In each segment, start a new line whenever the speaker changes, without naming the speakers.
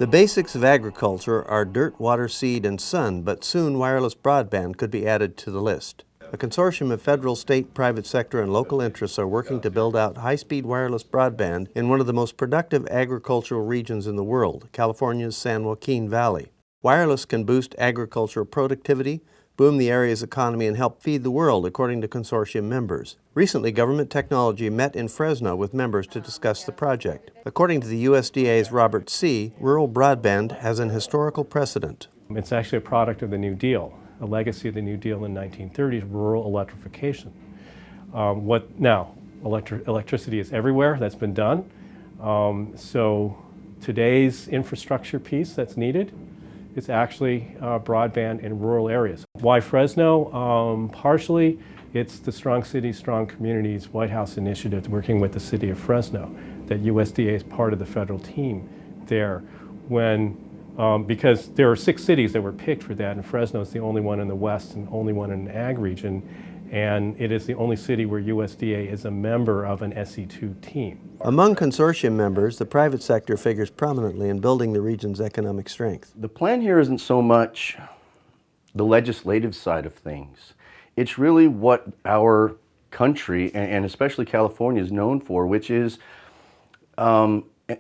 The basics of agriculture are dirt, water, seed, and sun, but soon wireless broadband could be added to the list. A consortium of federal, state, private sector, and local interests are working to build out high-speed wireless broadband in one of the most productive agricultural regions in the world, California's San Joaquin Valley. Wireless can boost agricultural productivity, boom the area's economy, and help feed the world, according to consortium members. Recently, government technology met in Fresno with members to discuss the project. According to the USDA's Robert C., rural broadband has an historical precedent.
It's actually a product of the New Deal, a legacy of the New Deal in the 1930s, rural electrification. Electricity is everywhere. That's been done. So today's infrastructure piece that's needed is actually broadband in rural areas. Why Fresno? Partially, it's the Strong Cities, Strong Communities White House initiative working with the city of Fresno, that USDA is part of the federal team there. Because there are 6 cities that were picked for that, and Fresno is the only one in the West and only one in an ag region, and it is the only city where USDA is a member of an SE2 team.
Among consortium members, the private sector figures prominently in building the region's economic strength.
The plan here isn't so much the legislative side of things. It's really what our country, and especially California, is known for, which is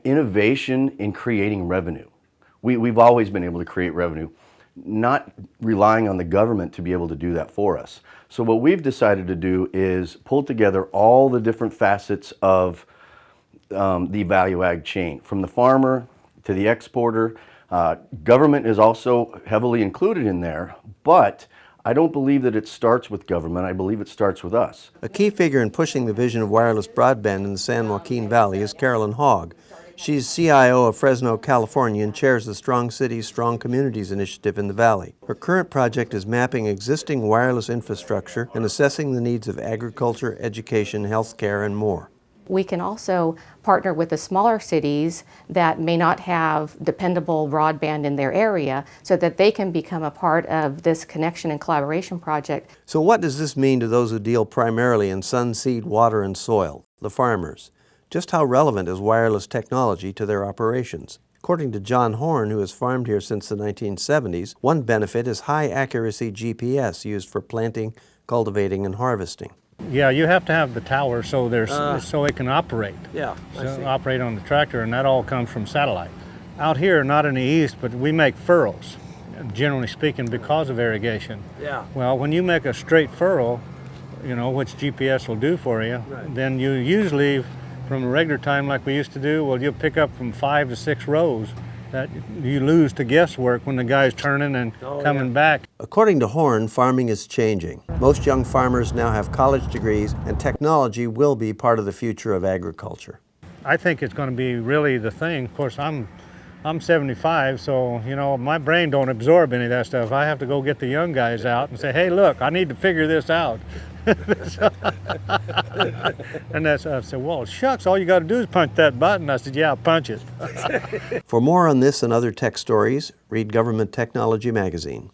innovation in creating revenue. We've always been able to create revenue, not relying on the government to be able to do that for us. So what we've decided to do is pull together all the different facets of the value ag chain, from the farmer to the exporter. Government is also heavily included in there, but I don't believe that it starts with government. I believe it starts with us.
A key figure in pushing the vision of wireless broadband in the San Joaquin Valley is Carolyn Hogg. She's CIO of Fresno, California, and chairs the Strong Cities, Strong Communities initiative in the valley. Her current project is mapping existing wireless infrastructure and assessing the needs of agriculture, education, healthcare, and more.
We can also partner with the smaller cities that may not have dependable broadband in their area so that they can become a part of this connection and collaboration project.
So what does this mean to those who deal primarily in sun, seed, water, and soil, the farmers? Just how relevant is wireless technology to their operations? According to John Horn, who has farmed here since the 1970s, one benefit is high-accuracy GPS used for planting, cultivating, and harvesting.
Yeah, you have to have the tower so it can operate.
Yeah,
Operate on the tractor, and that all comes from satellite. Out here, not in the east, but we make furrows, generally speaking, because of irrigation.
Yeah.
Well, when you make a straight furrow, which GPS will do for you, then you usually, from a regular time like we used to do, well, you'll pick up from 5 to 6 rows that you lose to guesswork when the guy's turning and coming back.
According to Horn, farming is changing. Most young farmers now have college degrees, and technology will be part of the future of agriculture.
I think it's going to be really the thing. Of course, I'm 75, so my brain don't absorb any of that stuff. I have to go get the young guys out and say, hey, look, I need to figure this out. And I said, well, shucks, all you got to do is punch that button. I said, yeah, punch it.
For more on this and other tech stories, read Government Technology Magazine.